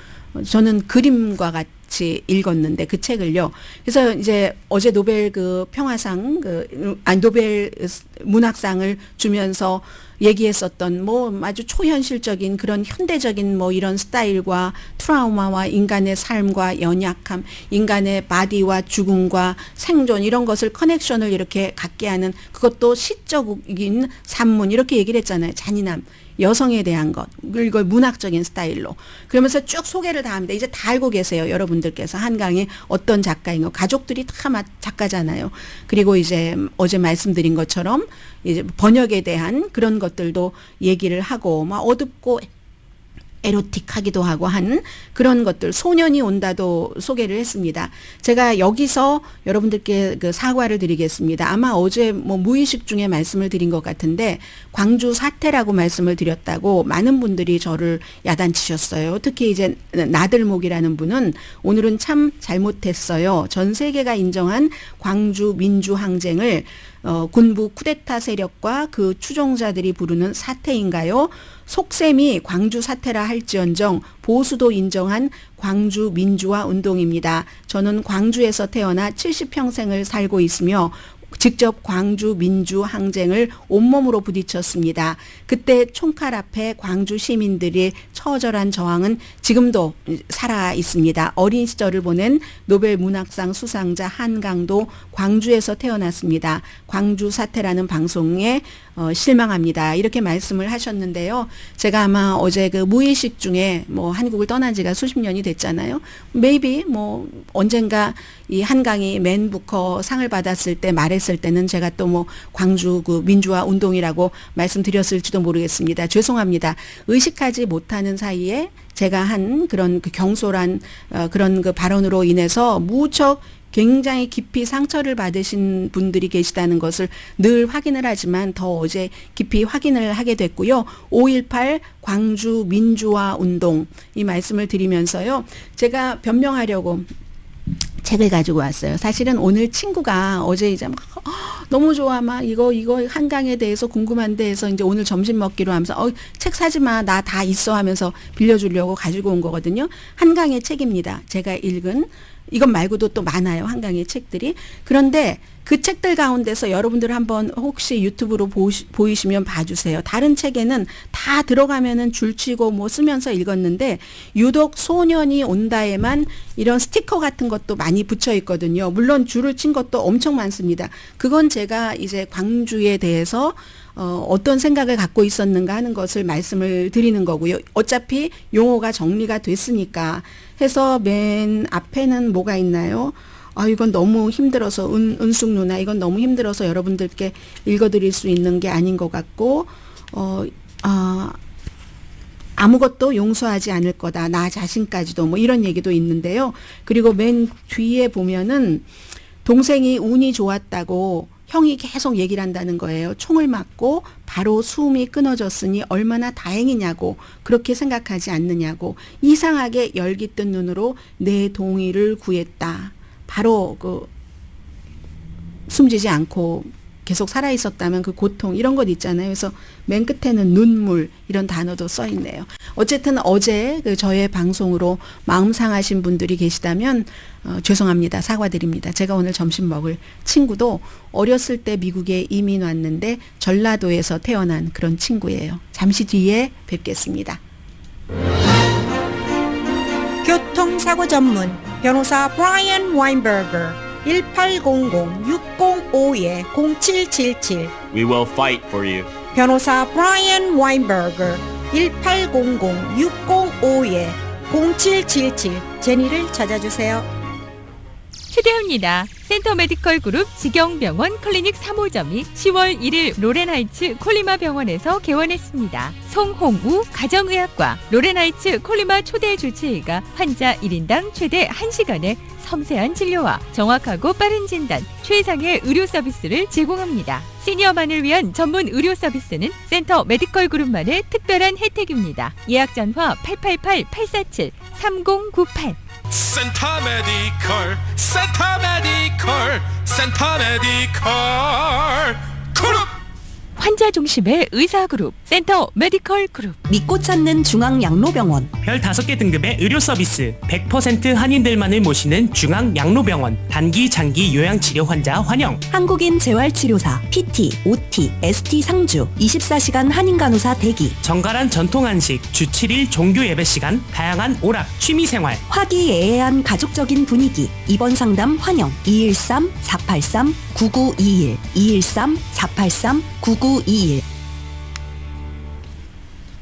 [SPEAKER 1] 저는 그림과 같이 읽었는데 그 책을요. 그래서 이제 어제 노벨 그 평화상 노벨 문학상을 주면서 얘기했었던 뭐 아주 초현실적인 그런 현대적인 뭐 이런 스타일과 트라우마와 인간의 삶과 연약함, 인간의 바디와 죽음과 생존 이런 것을 커넥션을 이렇게 갖게 하는 그것도 시적인 산문 이렇게 얘기를 했잖아요. 잔인함. 여성에 대한 것, 이걸 문학적인 스타일로. 그러면서 쭉 소개를 다 합니다. 이제 다 알고 계세요. 여러분들께서 한강이 어떤 작가인 거. 가족들이 다 작가잖아요. 그리고 이제 어제 말씀드린 것처럼 이제 번역에 대한 그런 것들도 얘기를 하고, 막 어둡고 에로틱하기도 하고 한 그런 것들, 소년이 온다도 소개를 했습니다. 제가 여기서 여러분들께 그 사과를 드리겠습니다. 아마 어제 뭐 무의식 중에 말씀을 드린 것 같은데 광주 사태라고 말씀을 드렸다고 많은 분들이 저를 야단치셨어요. 특히 이제 나들목이라는 분은 오늘은 참 잘못했어요. 전 세계가 인정한 광주 민주항쟁을 군부 쿠데타 세력과 그 추종자들이 부르는 사태인가요? 속셈이 광주 사태라 할지언정 보수도 인정한 광주 민주화 운동입니다. 저는 광주에서 태어나 70평생을 살고 있으며 직접 광주 민주 항쟁을 온몸으로 부딪혔습니다. 그때 총칼 앞에 광주 시민들의 처절한 저항은 지금도 살아 있습니다. 어린 시절을 보낸 노벨 문학상 수상자 한강도 광주에서 태어났습니다. 광주 사태라는 방송에 실망합니다. 이렇게 말씀을 하셨는데요. 제가 아마 어제 그 무의식 중에 뭐 한국을 떠난 지가 수십 년이 됐잖아요. maybe 뭐 언젠가 이 한강이 맨 부커 상을 받았을 때 말했을 때는 제가 또 뭐 광주 그 민주화 운동이라고 말씀드렸을지도 모르겠습니다. 죄송합니다. 의식하지 못하는 사이에 제가 한 그런 그 경솔한 그런 그 발언으로 인해서 무척 굉장히 깊이 상처를 받으신 분들이 계시다는 것을 늘 확인을 하지만 더 어제 깊이 확인을 하게 됐고요. 5.18 광주 민주화 운동 이 말씀을 드리면서요. 제가 변명하려고 책을 가지고 왔어요. 사실은 오늘 친구가 어제 이제 막 너무 좋아 막 이거 한강에 대해서 궁금한데 해서 이제 오늘 점심 먹기로 하면서 책 사지 마. 나 다 있어 하면서 빌려주려고 가지고 온 거거든요. 한강의 책입니다. 제가 읽은 이것 말고도 또 많아요. 한강의 책들이. 그런데 그 책들 가운데서 여러분들 한번 혹시 유튜브로 보이시면 봐주세요. 다른 책에는 다 들어가면은 줄치고 뭐 쓰면서 읽었는데 유독 소년이 온다에만 이런 스티커 같은 것도 많이 붙여 있거든요. 물론 줄을 친 것도 엄청 많습니다. 그건 제가 이제 광주에 대해서 어떤 생각을 갖고 있었는가 하는 것을 말씀을 드리는 거고요. 어차피 용어가 정리가 됐으니까 해서 맨 앞에는 뭐가 있나요? 이건 너무 힘들어서 은숙 누나 이건 너무 힘들어서 여러분들께 읽어드릴 수 있는 게 아닌 것 같고 아무것도 용서하지 않을 거다. 나 자신까지도 뭐 이런 얘기도 있는데요. 그리고 맨 뒤에 보면은 동생이 운이 좋았다고 형이 계속 얘기를 한다는 거예요. 총을 맞고 바로 숨이 끊어졌으니 얼마나 다행이냐고 그렇게 생각하지 않느냐고 이상하게 열깃든 눈으로 내 동의를 구했다. 바로 그 숨지지 않고 계속 살아 있었다면 그 고통 이런 것 있잖아요. 그래서 맨 끝에는 눈물 이런 단어도 써 있네요. 어쨌든 어제 그 저의 방송으로 마음 상하신 분들이 계시다면 죄송합니다. 사과드립니다. 제가 오늘 점심 먹을 친구도 어렸을 때 미국에 이민 왔는데 전라도에서 태어난 그런 친구예요. 잠시 뒤에 뵙겠습니다.
[SPEAKER 4] 교통사고 전문 변호사 브라이언 와인버거 1800-605-0777
[SPEAKER 5] We will fight for you.
[SPEAKER 4] 변호사 브라이언 와인버거 1800-605-0777 제니를 찾아주세요.
[SPEAKER 6] 휴대합니다. 센터 메디컬 그룹 직영병원 클리닉 3호점이 10월 1일 로렌하이츠 콜리마 병원에서 개원했습니다. 송홍우 가정의학과 로렌하이츠 콜리마 초대 주치의가 환자 1인당 최대 1시간의 섬세한 진료와 정확하고 빠른 진단, 최상의 의료 서비스를 제공합니다. 시니어만을 위한 전문 의료 서비스는 센터 메디컬 그룹만의 특별한 혜택입니다. 예약 전화 888-847-3098
[SPEAKER 7] 센터 메디컬 센터 메디컬 센터 메디컬 그룹
[SPEAKER 6] 환자 중심의 의사그룹 센터 메디컬 그룹.
[SPEAKER 5] 믿고 찾는 중앙양로병원.
[SPEAKER 8] 별 5개 등급의 의료 서비스, 100% 한인들만을 모시는 중앙양로병원. 단기, 장기 요양치료 환자 환영.
[SPEAKER 5] 한국인 재활치료사, PT, OT, ST 상주, 24시간 한인간호사 대기.
[SPEAKER 8] 정갈한 전통 한식, 주 7일 종교 예배 시간, 다양한 오락, 취미생활.
[SPEAKER 5] 화기애애한 가족적인 분위기. 입원 상담 환영. 213-483-9921 213-483-9921.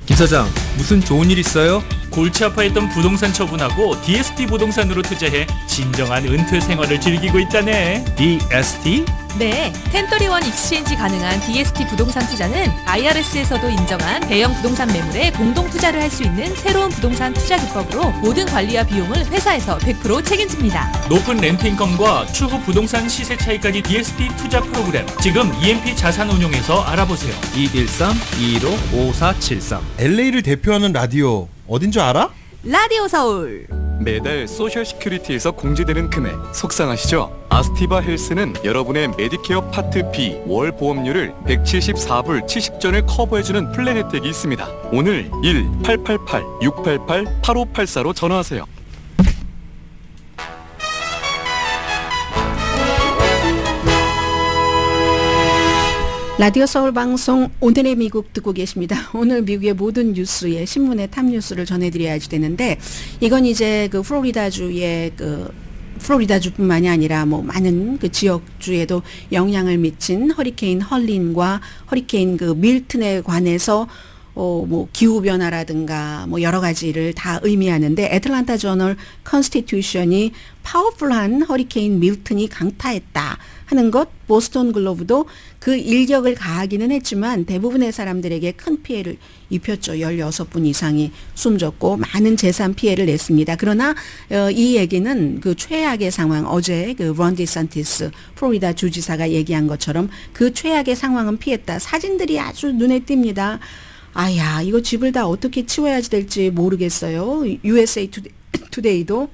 [SPEAKER 9] 김 사장, 무슨 좋은 일 있어요?
[SPEAKER 10] 골치 아파했던 부동산 처분하고 DST 부동산으로 투자해 진정한 은퇴 생활을 즐기고 있다네.
[SPEAKER 9] DST?
[SPEAKER 11] 네, 1031 익스체인지 가능한 DST 부동산 투자는 IRS에서도 인정한 대형 부동산 매물에 공동 투자를 할 수 있는 새로운 부동산 투자 기법으로 모든 관리와 비용을 회사에서 100% 책임집니다.
[SPEAKER 10] 높은 렌트 인컴과 추후 부동산 시세 차이까지 DST 투자 프로그램. 지금 EMP 자산운용에서 알아보세요.
[SPEAKER 9] 213-215-5473. LA를 대표하는 라디오 어딘 줄 알아?
[SPEAKER 11] 라디오 서울.
[SPEAKER 7] 매달 소셜 시큐리티에서 공제되는 금액 속상하시죠? 아스티바 헬스는 여러분의 메디케어 파트 B 월 보험료를 174불 70전을 커버해주는 플랜 혜택이 있습니다. 오늘 1-888-688-8584로 전화하세요.
[SPEAKER 1] 라디오 서울 방송 오늘의 미국 듣고 계십니다. 오늘 미국의 모든 뉴스에 신문의 탑 뉴스를 전해드려야지 되는데, 이건 이제 그 플로리다주의 플로리다주뿐만이 아니라 뭐 많은 그 지역주에도 영향을 미친 허리케인 헐린과 허리케인 그 밀튼에 관해서 뭐 기후 변화라든가 뭐 여러 가지를 다 의미하는데, 애틀란타 저널 컨스티튜션이 파워풀한 허리케인 밀튼이 강타했다 하는 것, 보스턴 글로브도 그 일격을 가하기는 했지만 대부분의 사람들에게 큰 피해를 입혔죠. 16분 이상이 숨졌고 많은 재산 피해를 냈습니다. 그러나 이 얘기는 그 최악의 상황, 어제 그 론 디산티스 플로리다 주지사가 얘기한 것처럼 그 최악의 상황은 피했다. 사진들이 아주 눈에 띕니다. 아야, 이거 집을 다 어떻게 치워야 될지 모르겠어요. USA 투데이도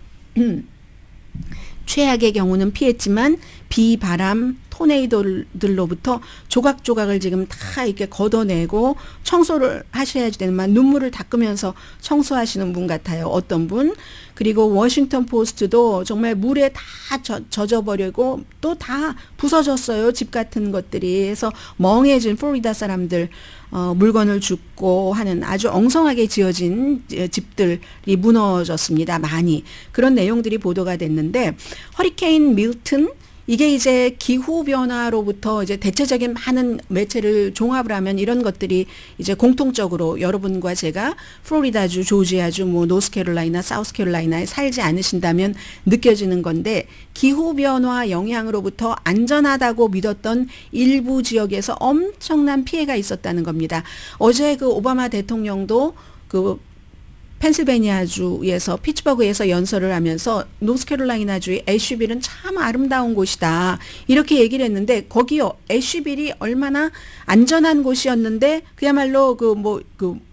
[SPEAKER 1] 최악의 경우는 피했지만 비, 바람, 토네이도들로부터 조각조각을 지금 다 이렇게 걷어내고 청소를 하셔야지 되는만 눈물을 닦으면서 청소하시는 분 같아요. 어떤 분. 그리고 워싱턴 포스트도 정말 물에 다 젖어버리고 또 다 부서졌어요. 집 같은 것들이. 해서 멍해진 플로리다 사람들 물건을 줍고 하는 아주 엉성하게 지어진 집들이 무너졌습니다. 많이. 그런 내용들이 보도가 됐는데, 허리케인 밀튼, 이게 이제 기후변화로부터 이제 대체적인 많은 매체를 종합을 하면 이런 것들이 이제 공통적으로 여러분과 제가 플로리다주, 조지아주, 뭐 노스캐롤라이나, 사우스캐롤라이나에 살지 않으신다면 느껴지는 건데, 기후변화 영향으로부터 안전하다고 믿었던 일부 지역에서 엄청난 피해가 있었다는 겁니다. 어제 그 오바마 대통령도 그 펜실베니아주에서 피츠버그에서 연설을 하면서 노스캐롤라이나주의 애쉬빌은 참 아름다운 곳이다 이렇게 얘기를 했는데, 거기요 애쉬빌이 얼마나 안전한 곳이었는데 그야말로 그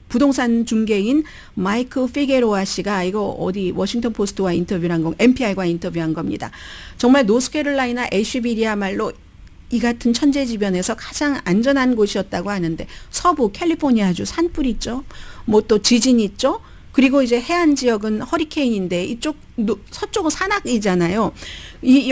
[SPEAKER 1] 부동산 중개인 마이크 피게로아 씨가 이거 어디 워싱턴 포스트와 인터뷰를 한 거, NPR과 인터뷰한 겁니다. 정말 노스캐롤라이나 애쉬빌이야말로 이 같은 천재지변에서 가장 안전한 곳이었다고 하는데, 서부 캘리포니아주 산불 있죠. 뭐 또 지진 있죠. 그리고 이제 해안 지역은 허리케인인데 이쪽 서쪽은 산악이잖아요.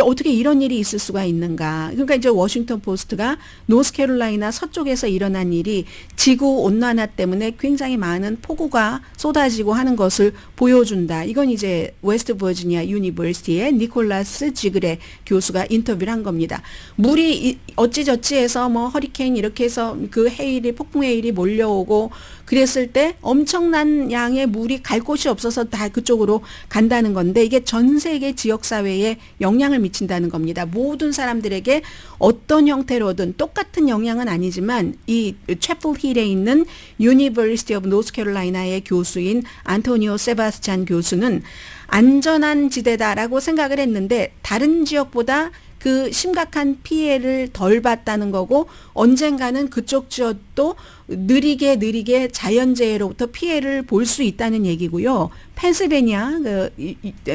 [SPEAKER 1] 어떻게 이런 일이 있을 수가 있는가. 그러니까 이제 워싱턴 포스트가 노스캐롤라이나 서쪽에서 일어난 일이 지구 온난화 때문에 굉장히 많은 폭우가 쏟아지고 하는 것을 보여준다. 이건 이제 웨스트 버지니아 유니버시티의 니콜라스 지그레 교수가 인터뷰를 한 겁니다. 물이 어찌저찌 해서 뭐 허리케인 이렇게 해서 그 해일이, 폭풍 해일이 몰려오고 그랬을 때 엄청난 양의 물이 갈 곳이 없어서 다 그쪽으로 간다는 건데, 이게 전 세계 지역사회에 영향을 미친다는 겁니다. 모든 사람들에게 어떤 형태로든 똑같은 영향은 아니지만, 이 채플 힐에 있는 유니버시티 오브 노스캐롤라이나의 교수인 안토니오 세바스찬 교수는 안전한 지대다라고 생각을 했는데, 다른 지역보다 그 심각한 피해를 덜 봤다는 거고, 언젠가는 그쪽 지역도 느리게 자연재해로부터 피해를 볼 수 있다는 얘기고요. 펜실베니아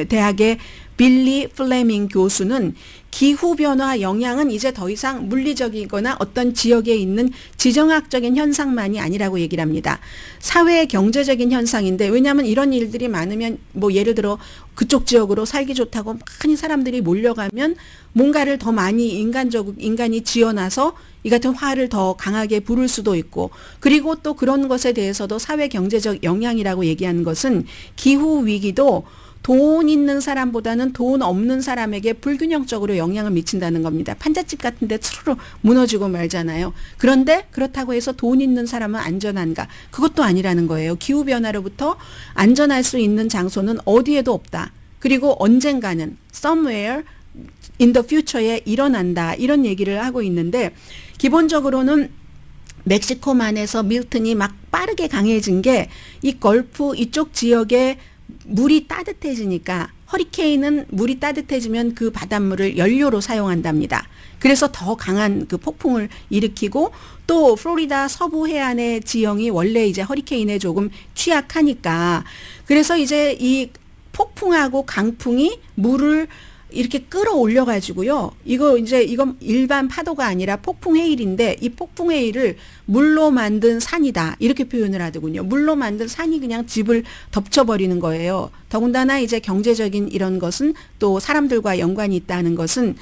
[SPEAKER 1] 대학의 빌리 플레밍 교수는 기후변화 영향은 이제 더 이상 물리적이거나 어떤 지역에 있는 지정학적인 현상만이 아니라고 얘기를 합니다. 사회 경제적인 현상인데, 왜냐하면 이런 일들이 많으면 뭐 예를 들어 그쪽 지역으로 살기 좋다고 많이 사람들이 몰려가면 뭔가를 더 많이 인간이 지어놔서 이 같은 화를 더 강하게 부를 수도 있고, 그리고 또 그런 것에 대해서도 사회 경제적 영향이라고 얘기하는 것은 기후 위기도 돈 있는 사람보다는 돈 없는 사람에게 불균형적으로 영향을 미친다는 겁니다. 판잣집 같은데 스르르 무너지고 말잖아요. 그런데 그렇다고 해서 돈 있는 사람은 안전한가? 그것도 아니라는 거예요. 기후변화로부터 안전할 수 있는 장소는 어디에도 없다. 그리고 언젠가는 somewhere in the future에 일어난다. 이런 얘기를 하고 있는데, 기본적으로는 멕시코만에서 밀턴이 막 빠르게 강해진 게 이 걸프 이쪽 지역에 물이 따뜻해지니까, 허리케인은 물이 따뜻해지면 그 바닷물을 연료로 사용한답니다. 그래서 더 강한 그 폭풍을 일으키고, 또 플로리다 서부 해안의 지형이 원래 이제 허리케인에 조금 취약하니까, 그래서 이제 이 폭풍하고 강풍이 물을 이렇게 끌어올려 가지고요. 이건 일반 파도가 아니라 폭풍 해일인데, 이 폭풍 해일을 물로 만든 산이다, 이렇게 표현을 하더군요. 물로 만든 산이 그냥 집을 덮쳐버리는 거예요. 더군다나 이제 경제적인 이런 것은, 또 사람들과 연관이 있다는 것은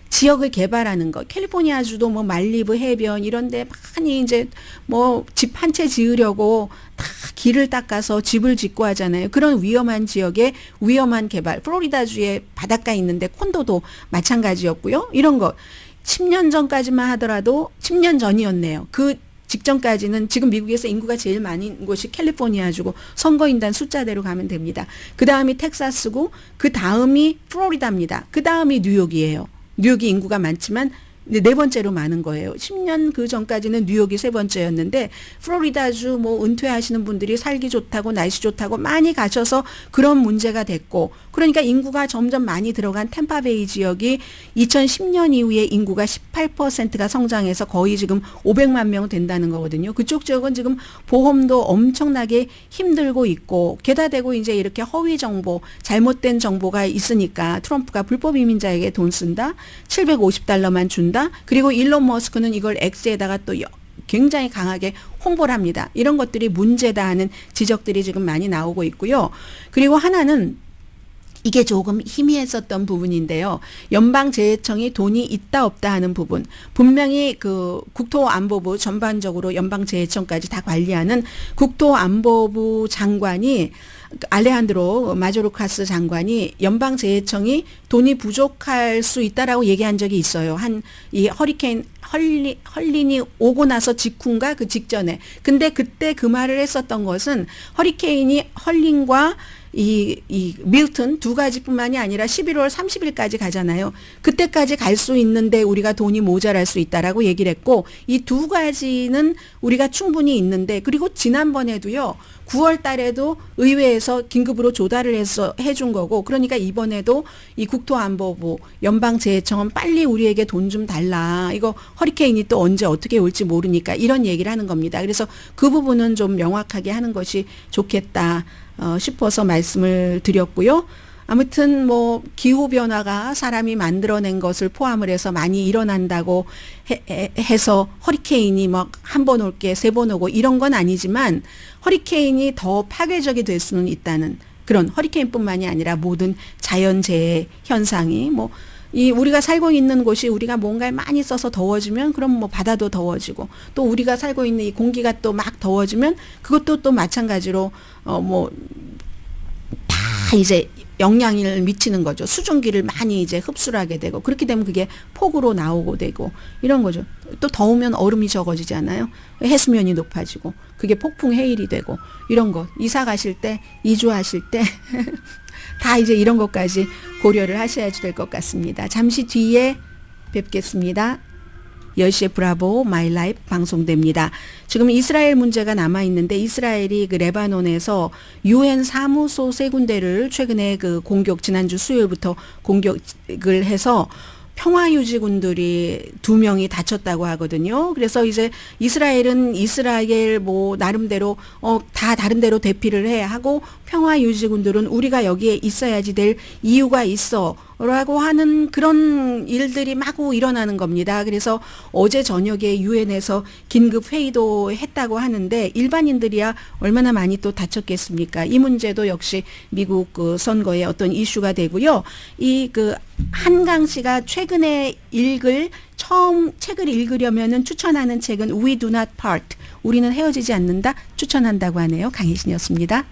[SPEAKER 1] 지역을 개발하는 것. 캘리포니아주도 뭐 말리부 해변 이런데 많이 이제 뭐 집 한 채 지으려고 다 길을 닦아서 집을 짓고 하잖아요. 그런 위험한 지역에 위험한 개발. 플로리다주에 바닷가 있는데 콘도도 마찬가지였고요. 이런 거 10년 전까지만 하더라도, 10년 전이었네요. 그 직전까지는, 지금 미국에서 인구가 제일 많은 곳이 캘리포니아주고 선거인단 숫자대로 가면 됩니다. 그 다음이 텍사스고, 그 다음이 플로리다입니다. 그 다음이 뉴욕이에요. 뉴욕이 인구가 많지만 네 번째로 많은 거예요. 10년 그 전까지는 뉴욕이 세 번째였는데, 플로리다주 뭐 은퇴하시는 분들이 살기 좋다고 날씨 좋다고 많이 가셔서 그런 문제가 됐고, 그러니까 인구가 점점 많이 들어간 템파베이 지역이 2010년 이후에 인구가 18%가 성장해서 거의 지금 500만 명 된다는 거거든요. 그쪽 지역은 지금 보험도 엄청나게 힘들고 있고, 게다 대고 이제 이렇게 허위 정보, 잘못된 정보가 있으니까 트럼프가 불법 이민자에게 돈 쓴다, $750만 준다, 그리고 일론 머스크는 이걸 X에다가 또 굉장히 강하게 홍보를 합니다. 이런 것들이 문제다 하는 지적들이 지금 많이 나오고 있고요. 그리고 하나는 이게 조금 희미했었던 부분인데요. 연방재해청이 돈이 있다 없다 하는 부분. 분명히 그 국토안보부 전반적으로 연방재해청까지 다 관리하는 국토안보부 장관이, 알레한드로 마조르카스 장관이 연방재해청이 돈이 부족할 수 있다라고 얘기한 적이 있어요. 이 허리케인 헐린이 오고 나서 직후인가 그 직전에. 근데 그때 그 말을 했었던 것은 허리케인이 헐린과 이 밀턴 두 가지뿐만이 아니라 11월 30일까지 가잖아요. 그때까지 갈 수 있는데 우리가 돈이 모자랄 수 있다라고 얘기를 했고, 이 두 가지는 우리가 충분히 있는데, 그리고 지난번에도요, 9월 달에도 의회에서 긴급으로 조달을 해서 해준 거고, 그러니까 이번에도 이 국토안보부, 연방재해청은 빨리 우리에게 돈 좀 달라. 이거 허리케인이 또 언제 어떻게 올지 모르니까 이런 얘기를 하는 겁니다. 그래서 그 부분은 좀 명확하게 하는 것이 좋겠다 싶어서 말씀을 드렸고요. 아무튼 뭐 기후변화가 사람이 만들어낸 것을 포함을 해서 많이 일어난다고 해서 허리케인이 막 한 번 올게 세 번 오고 이런 건 아니지만, 허리케인이 더 파괴적이 될 수는 있다는, 그런 허리케인뿐만이 아니라 모든 자연재해 현상이 우리가 살고 있는 곳이 우리가 뭔가를 많이 써서 더워지면 그럼 뭐 바다도 더워지고, 또 우리가 살고 있는 이 공기가 또 막 더워지면 그것도 또 마찬가지로 다 이제 영향을 미치는 거죠. 수증기를 많이 이제 흡수를 하게 되고, 그렇게 되면 그게 폭우로 나오고 되고 이런 거죠. 또 더우면 얼음이 적어지잖아요. 해수면이 높아지고 그게 폭풍 해일이 되고, 이런 거 이사 가실 때, 이주하실 때 다 이제 이런 것까지 고려를 하셔야 될 것 같습니다. 잠시 뒤에 뵙겠습니다. 10시에 브라보 마이 라이프 방송됩니다. 지금 이스라엘 문제가 남아있는데, 이스라엘이 그 레바논에서 UN 사무소 세 군데를 최근에 그 지난주 수요일부터 공격을 해서 평화유지군들이 2명이 다쳤다고 하거든요. 그래서 이제 이스라엘은 이스라엘 뭐 나름대로 다 다른 데로 대피를 해야 하고 평화유지군들은 우리가 여기에 있어야지 될 이유가 있어 라고 하는 그런 일들이 마구 일어나는 겁니다. 그래서 어제 저녁에 유엔에서 긴급 회의도 했다고 하는데 일반인들이야 얼마나 많이 또 다쳤겠습니까? 이 문제도 역시 미국 그 선거의 어떤 이슈가 되고요. 이 그 한강 씨가 최근에 처음 책을 읽으려면은 추천하는 책은 We Do Not Part. 우리는 헤어지지 않는다 추천한다고 하네요. 강혜신이었습니다.